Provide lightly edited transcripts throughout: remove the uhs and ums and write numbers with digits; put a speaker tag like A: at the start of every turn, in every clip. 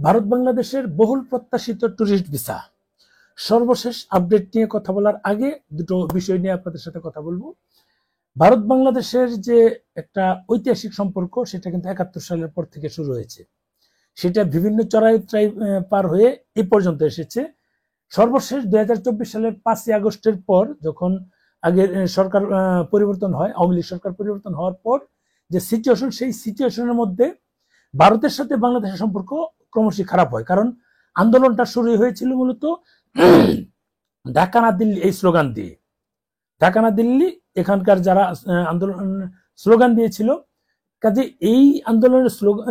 A: ভারত বাংলাদেশের বহুল প্রত্যাশিত ট্যুরিস্ট ভিসা সর্বশেষ আপডেট নিয়ে কথা বলার আগে দুটো বিষয় নিয়ে আপনাদের সাথে কথা বলবো। ভারত বাংলাদেশের যে একটা ঐতিহাসিক সম্পর্ক সেটা কিন্তু ৭১ সালের পর থেকে শুরু হয়েছে। সেটা বিভিন্ন চড়াই উতরাই পার হয়ে এই পর্যন্ত এসেছে। সর্বশেষ ২০২৪ সালের ৫ই আগস্টের পর যখন আগের সরকার পরিবর্তন হয়, আওয়ামী লীগ সরকার পরিবর্তন হওয়ার পর যে সিচুয়েশন, সেই সিচুয়েশনের মধ্যে ভারতের সাথে বাংলাদেশের সম্পর্ক ক্রমশই খারাপ হয়। কারণ আন্দোলনটা শুরু হয়েছিল মূলত ঢাকা না দিল্লি এই স্লোগান দিয়ে। ঢাকা না দিল্লি এখানকার যারা আন্দোলন স্লোগান দিয়েছিল, কাজে এই আন্দোলনের স্লোগান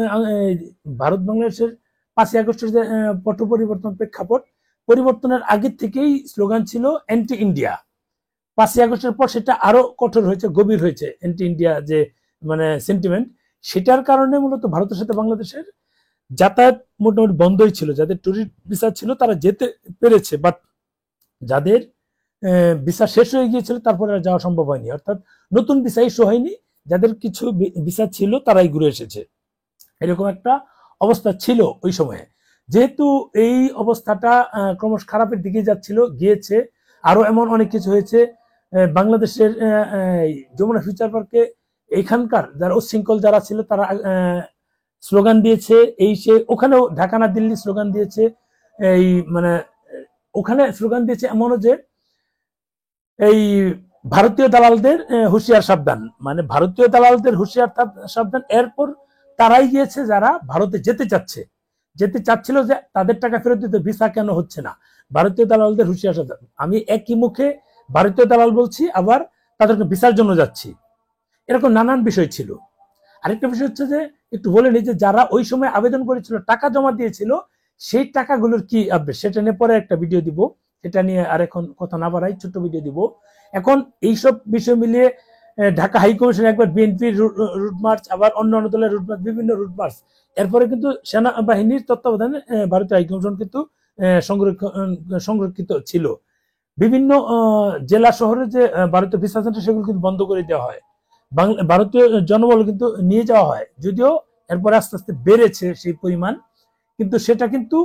A: ভারত বাংলাদেশের ৫ই আগস্টের যে পট পরিবর্তন প্রেক্ষাপট, পরিবর্তনের আগের থেকেই স্লোগান ছিল অ্যান্টি ইন্ডিয়া। ৫ই আগস্টের পর সেটা আরো কঠোর হয়েছে, গভীর হয়েছে অ্যান্টি ইন্ডিয়া যে সেন্টিমেন্ট। সেটার কারণে মূলত ভারতের সাথে বাংলাদেশের যাতায়াত মোটামুটি বন্ধই ছিল। যাদের ট্যুরিস্ট ভিসা ছিল তারা যেতে পেরেছে, বাট যাদের ভিসা শেষ হয়ে গিয়েছিল তারপরে আর যাওয়া সম্ভব হয়নি, অর্থাৎ নতুন ভিসা ইস্যু হয়নি। যাদের কিছু ভিসা ছিল তারাই ঘুরে এসেছে, এরকম একটা অবস্থা ছিল ওই সময়ে। যেহেতু এই অবস্থাটা ক্রমশ খারাপের দিকে যাচ্ছিল, গিয়েছে, আরো এমন অনেক কিছু হয়েছে। বাংলাদেশের যমুনা ফিউচার পার্কে এখানকার যারা উচ্ছৃঙ্খল যারা ছিল তারা স্লোগান দিয়েছে, এই সে ওখানেও ঢাকা না দিল্লি স্লোগান দিয়েছে। এই ওখানে স্লোগান দিয়েছে এমনও যে এই ভারতীয় দালালদের হুঁশিয়ার সাবধান, ভারতীয় দালালদের হুঁশিয়ার সাবধান। এরপর তারাই গিয়েছে যারা ভারতে যেতে চাচ্ছিল যে তাদের টাকা ফেরত দিতে, ভিসা কেন হচ্ছে না, ভারতীয় দালালদের হুঁশিয়ার সাবধান। আমি একই মুখে ভারতীয় দালাল বলছি, আবার তাদেরকে ভিসার জন্য যাচ্ছি, এরকম নানান বিষয় ছিল। আরেকটা বিষয় হচ্ছে যে একটু বলে নিই যে যারা ওই সময় আবেদন করেছিল, টাকা জমা দিয়েছিল, সেই টাকাগুলোর কি আপডেট সেটা নিয়ে পরে একটা ভিডিও দিব। সেটা নিয়ে আর এখন কথা না বাড়াই, ছোট্ট ভিডিও দিব। এখন এইসব বিষয় মিলিয়ে ঢাকা হাইকমিশন একবার বিএনপির রুট মার্চ, আবার অন্যান্য দলের রুট মার্চ, বিভিন্ন রুট মার্চ। এরপরে কিন্তু সেনাবাহিনীর তত্ত্বাবধানে ভারতীয় হাইকমিশন কিন্তু সংরক্ষিত ছিল। বিভিন্ন জেলা শহরে যে ভারতীয় ভিসা সেন্টার সেগুলো কিন্তু বন্ধ করে দেওয়া হয়, ভারতীয় জনবল কিন্তু নিয়ে যাওয়া হয়। যদিও এরপরে আস্তে আস্তে বেড়েছে সেই পরিমাণ, কিন্তু সেটা কিন্তু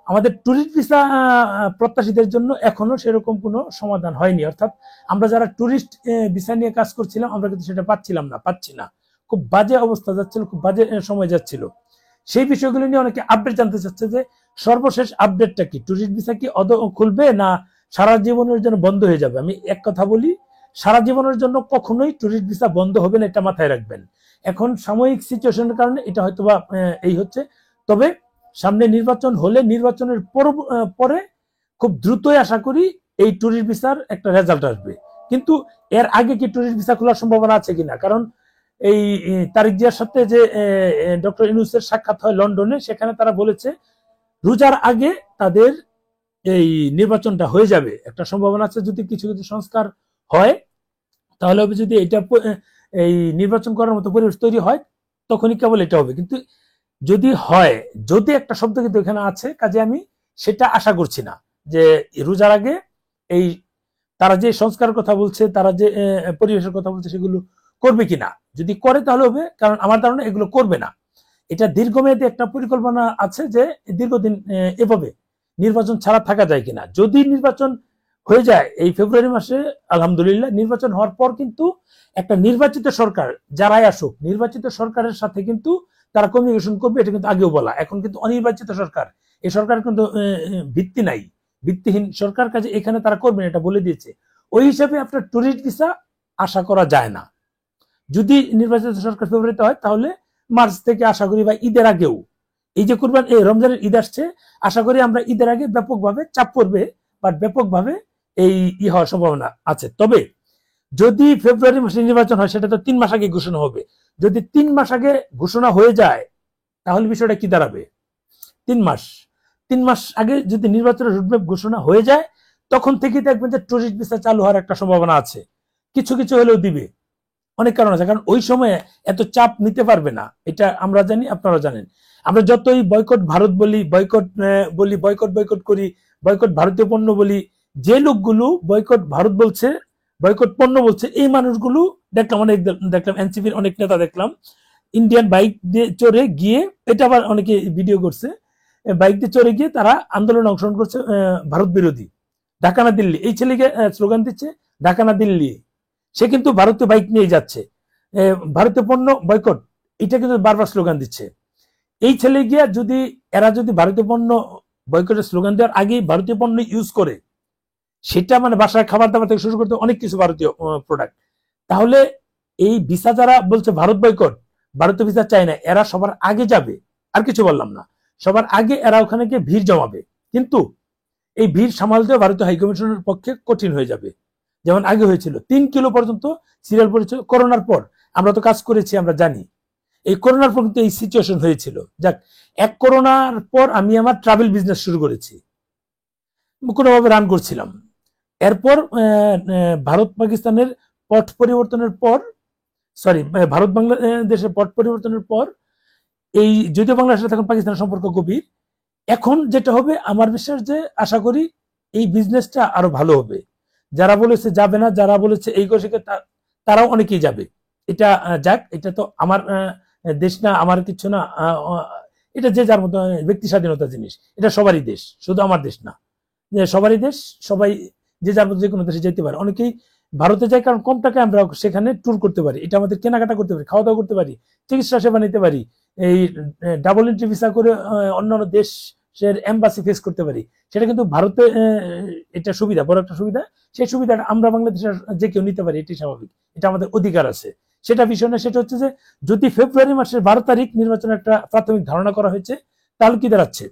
A: আমাদের ট্যুরিস্ট ভিসা প্রত্যাশীদের জন্য এখনো সেরকম কোনো সমাধান হয়নি। অর্থাৎ আমরা যারা ট্যুরিস্ট ভিসা নিয়ে কাজ করছিলাম, আমরা কিন্তু সেটা পাচ্ছি না। খুব বাজে অবস্থা যাচ্ছিল, খুব বাজে সময় যাচ্ছিল। সেই বিষয়গুলো নিয়ে অনেকে আপডেট জানতে চাচ্ছে যে সর্বশেষ আপডেটটা কি, ট্যুরিস্ট ভিসা কি খুলবে না সারা জীবনের জন্য বন্ধ হয়ে যাবে। আমি এক কথা বলি, সারা জীবনের জন্য কখনোই ট্যুরিস্ট ভিসা বন্ধ হবে না, এটা মাথায় রাখবেন। এখন সাময়িক সিচুয়েশনের কারণে এটা হয়তোবা এই হচ্ছে, তবে সামনে নির্বাচন হলে নির্বাচনের পরে খুব দ্রুতই আশা করি এই ট্যুরিস্ট ভিসার একটা রেজাল্ট আসবে। কিন্তু এর আগে কি ট্যুরিস্ট ভিসা খোলার সম্ভাবনা আছে কিনা, কারণ এই তারিক জিয়ার সাথে যে ডক্টর ইউনূসের সাক্ষাৎ হয় লন্ডনে, সেখানে তারা বলেছে রোজার আগে তাদের এই নির্বাচনটা হয়ে যাবে, একটা সম্ভাবনা আছে। যদি কিছু কিছু সংস্কার হয় তাহলে হবে, যদি এটা এই নির্বাচন করার মতো পরিবেশ তৈরি হয় তখনই কেবল এটা হবে। কিন্তু যদি হয়, যদি একটা শব্দ কিন্তু এখানে আছে, কাজে আমি সেটা আশা করছি না যে রোজার আগে এই তারা যে সংস্কারের কথা বলছে, তারা যে পরিবেশের কথা বলছে সেগুলো করবে কিনা। যদি করে তাহলে হবে, কারণ আমার ধারণা এগুলো করবে না। এটা দীর্ঘমেয়াদী একটা পরিকল্পনা আছে যে দীর্ঘদিন এভাবে নির্বাচন ছাড়া থাকা যায় কিনা। যদি নির্বাচন হয়ে যায় এই ফেব্রুয়ারি মাসে, আলহামদুলিল্লাহ, নির্বাচন হওয়ার পর কিন্তু একটা নির্বাচিত সরকার যারাই আসুক, নির্বাচিত সরকারের সাথে কিন্তু তারা কমিউনিকেশন করবে, এটা কিন্তু আগেও বলা। এখন কিন্তু অনির্বাচিত সরকার, এই সরকার কিন্তু ভিত্তি নাই, ভিত্তিহীন সরকার, কাজে এখানে তারা করবেন এটা বলে দিয়েছে। ওই হিসাবে আপনার ট্যুরিস্ট ভিসা আশা করা যায় না। যদি নির্বাচিত সরকার ফেব্রুয়ারিতে হয় তাহলে মার্চ থেকে আশা করি, বা ঈদের আগেও, এই যে কুরবান এই রমজানের ঈদ আসছে, আশা করি আমরা ঈদের আগে ব্যাপকভাবে চাপ পড়বে, বাট ব্যাপকভাবে এই হওয়ার সম্ভাবনা আছে। তবে যদি ফেব্রুয়ারি মাসে নির্বাচন হয়, সেটা তো 3 মাস আগে ঘোষণা হবে। যদি 3 মাস আগে ঘোষণা হয়ে যায় তাহলে বিষয়টা কি দাঁড়াবে? 3 মাস আগে যদি নির্বাচনের রুটম্যাপ ঘোষণা হয়ে যায়, তখন থেকে দেখবেন যে ট্যুরিস্ট ভিসা চালু হওয়ার একটা সম্ভাবনা আছে। কিছু কিছু হলেও দিবে, অনেক কারণ আছে, কারণ ওই সময়ে এত চাপ নিতে পারবে না, এটা আমরা জানি, আপনারা জানেন। আমরা যতই বয়কট ভারত বলি, বয়কট করি, বয়কট ভারতীয় পণ্য বলি, যে লোকগুলো বয়কট ভারত বলছে, বয়কট পণ্য বলছে, এই মানুষগুলো দেখলাম এনসিপির অনেক নেতা দেখলাম ইন্ডিয়ান বাইক দিয়ে চড়ে গিয়ে, এটা আবার অনেকে ভিডিও করছে, বাইক দিয়ে চড়ে গিয়ে তারা আন্দোলনে অংশগ্রহণ করছে, ভারত বিরোধী, ঢাকা না দিল্লি, এই ছেলেকে স্লোগান দিচ্ছে ঢাকা না দিল্লি। সে কিন্তু ভারতীয় বাইক নিয়ে যাচ্ছে, ভারতীয় পণ্য বয়কট, এটা কিন্তু বারবার স্লোগান দিচ্ছে। এই ছেলে গিয়া যদি এরা যদি ভারতীয় পণ্য বয়কটের স্লোগান দেওয়ার আগেই ভারতীয় পণ্য ইউজ করে, সেটা মানে বাসায় খাবার দাবার থেকে শুরু করতে অনেক কিছু ভারতীয় প্রোডাক্ট, তাহলে এই ভিসা যারা বলছে ভারত বয়কট, ভারতীয় ভিসা চায় না, এরা সবার আগে যাবে। আর কিছু বললাম না, সবার আগে এরা ওখানে গিয়ে ভিড় জমাবে, কিন্তু এই ভিড় সামালতে ভারতীয় হাইকমিশনের পক্ষে কঠিন হয়ে যাবে। যেমন আগে হয়েছিল 3 কিলো পর্যন্ত সিরিয়াল পড়েছিল করোনার পর, আমরা তো কাজ করেছি, আমরা জানি এই করোনার পর কিন্তু এই সিচুয়েশন হয়েছিল। যাক, এক করোনার পর আমি আমার ট্রাভেল বিজনেস শুরু করেছি, কোনোভাবে রান করছিলাম। এরপর ভারত পাকিস্তানের পট পরিবর্তনের পর, সরি ভারত বাংলাদেশের পট পরিবর্তনের পর, এই যদিও বাংলাদেশের সাথে এখন পাকিস্তানের সম্পর্ক গভীর, এখন যেটা হবে আমার বিশ্বাস যে আশা করি এই বিজনেসটা আরো ভালো হবে। যারা বলেছে যাবে না, যারা বলেছে এই কৌশিকে, তারাও অনেকেই যাবে। এটা যাক, এটা তো আমার দেশ না, আমার কিছু না, এটা যে যার মতো ব্যক্তি স্বাধীনতা জিনিস, এটা সবারই দেশ, শুধু আমার দেশ না, সবারই দেশ, সবাই যে যার মতো যে কোনো দেশে যেতে পারে। অনেকেই ভারতে যায় কারণ কম টাকায় আমরা সেখানে ট্যুর করতে পারি, এটা আমাদের কেনাকাটা করতে পারি, খাওয়া দাওয়া করতে পারি, চিকিৎসা সেবা নিতে পারি, এই ডাবল এন্ট্রি ভিসা করে অন্যান্য দেশের এম্বাসি ফেস করতে পারি। সেটা কিন্তু ভারতে এটা সুবিধা, বড় একটা সুবিধা। সেই সুবিধাটা আমরা বাংলাদেশের যে কেউ নিতে পারি, এটি স্বাভাবিক, এটা আমাদের অধিকার আছে। সেটা বিষয় না, সেটা হচ্ছে যে যদি ফেব্রুয়ারি মাসের 12 তারিখ নির্বাচনের একটা প্রাথমিক ধারণা করা হয়েছে, তাহলে কি দাঁড়াচ্ছে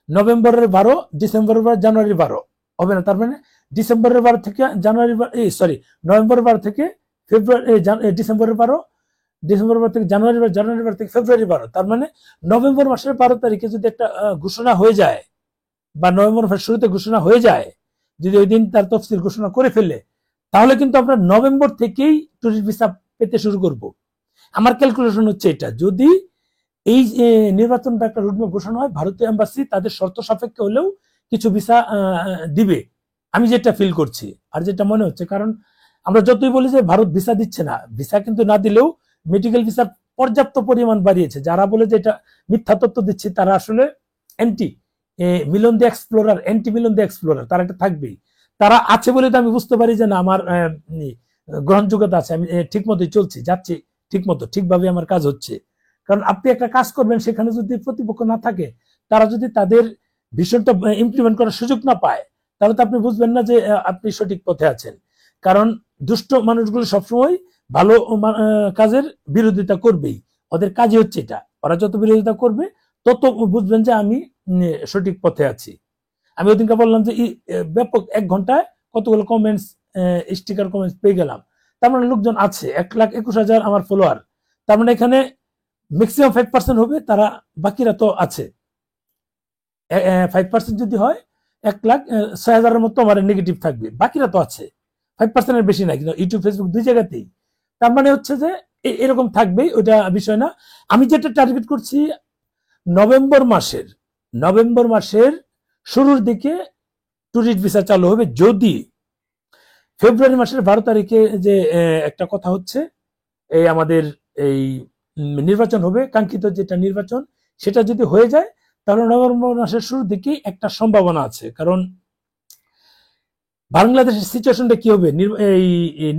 A: নভেম্বরের 12, ডিসেম্বরের 12, জানুয়ারির 12 হবে না। তার মানে ডিসেম্বরের 12 থেকে জানুয়ারি, সরি নভেম্বরের 12 থেকে ফেব্রুয়ারি, ডিসেম্বরের 12, ডিসেম্বরের 12 থেকে জানুয়ারি 12, জানুয়ারি 12 থেকে ফেব্রুয়ারি 12, তার মানে নভেম্বর মাসের 12 তারিখে যদি একটা ঘোষণা হয়ে যায়, বা নভেম্বর মাসের শুরুতে ঘোষণা হয়ে যায়, যদি ওই দিন তার তফসিল ঘোষণা করে ফেলে, তাহলে কিন্তু আমরা নভেম্বর থেকেই টুরিস্ট ভিসা পেতে শুরু করব। আমার ক্যালকুলেশন হচ্ছে এটা, যদি এই নির্বাচনটা একটা রুটম্যাপ ঘোষণা হয়, ভারতীয় এম্বাসি তাদের শর্ত সাপেক্ষে হলেও কিছু ভিসা দিবে, আমি যেটা ফিল করছি আর যেটা মনে হচ্ছে। কারণ আমরা যতই বলি যে ভারত ভিসা দিচ্ছে না, ভিসা কিন্তু না দিলেও মেডিকেল ভিসার পর্যাপ্ত পরিমাণ বাড়িয়েছে। যারা বলে যে এটা মিথ্যা তথ্য দিচ্ছে, তারা আসলে অ্যান্টি মিলন দি এক্সপ্লোরার, অ্যান্টি মিলন দি এক্সপ্লোরার, তারা একটা থাকবেই। তারা আছে বলে তো আমি বুঝতে পারি যে না, আমার গ্রহণযোগ্যতা আছে, আমি ঠিক মতোই চলছি, যাচ্ছি ঠিক মতো, ঠিকভাবে আমার কাজ হচ্ছে। কারণ আপনি একটা কাজ করবেন, সেখানে যদি প্রতিপক্ষ না থাকে, তারা যদি তাদের ভিশনটা ইমপ্লিমেন্ট করার সুযোগ না পায়, তাহলে তো আপনি বুঝবেন না যে আপনি সঠিক পথে আছেন। কারণ দুষ্ট মানুষগুলো সবসময় ভালো কাজের বিরোধিতা করবেই, ওদের কাজই হচ্ছে এটা। ওরা যত বিরোধিতা করবে তত বুঝবেন যে আমি সঠিক পথে আছি। আমি ওদিনকে বললাম যে ব্যাপক 1 ঘন্টায় কতগুলো কমেন্টস, স্টিকার কমেন্টস পেয়ে গেলাম। তার মানে লোকজন আছে, 1,21,000 আমার ফলোয়ার। তার মানে এখানে ম্যাক্সিমাম 5% হবে, তারা বাকিরা তো আছে। 5% যদি হয় 1,06,000-এর মতো আমার নেগেটিভ থাকবে, বাকিরা তো আছে। 5%-এর বেশি না, কিন্তু ইউটিউব ফেসবুক দুই জায়গাতেই। তার মানে হচ্ছে যে এরকম থাকবেই, ওইটা বিষয় না। আমি যেটা টার্গেট করছি, নভেম্বর মাসের শুরুর দিকে ট্যুরিস্ট ভিসা চালু হবে। যদি ফেব্রুয়ারি মাসের 12 তারিখে যে একটা কথা হচ্ছে, এই আমাদের এই নির্বাচন হবে, কাঙ্ক্ষিত যেটা নির্বাচন, সেটা যদি হয়ে যায়, তাহলে নভেম্বর মাসের শুরুর দিকে একটা সম্ভাবনা আছে। কারণ বাংলাদেশের সিচুয়েশনটা কি হবে, এই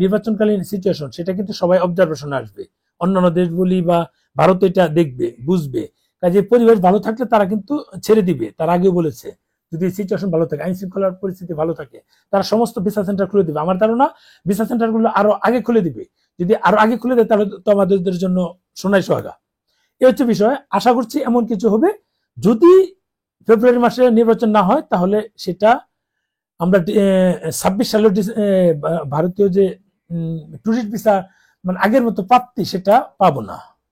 A: নির্বাচনকালীন সিচুয়েশন, সেটা কিন্তু সবাই অবজারভেশনে আসবে। অন্যান্য দেশ বলি বা ভারত এটা দেখবে, বুঝবে। কাজে পরিবেশ ভালো থাকলে তারা কিন্তু ছেড়ে দিবে। তারা আগে বলেছে যদি সিচুয়েশন ভালো থাকে, আইন শৃঙ্খলার পরিস্থিতি ভালো থাকে, তারা সমস্ত ভিসা সেন্টার খুলে দিবে। আমার ধারণা ভিসা সেন্টারগুলো আরো আগে খুলে দিবে। যদি আরো আগে খুলে দেয়, তাহলে তো আমাদের জন্য সোনাই সোহাগা। এই হচ্ছে বিষয়। আশা করছি এমন কিছু হবে। যদি ফেব্রুয়ারি মাসে নির্বাচন না হয়, তাহলে সেটা আমরা 26 সালের ভারতীয় যে টুরিস্ট ভিসা মানে আগের মতো প্রাপ্তি, সেটা পাবো না।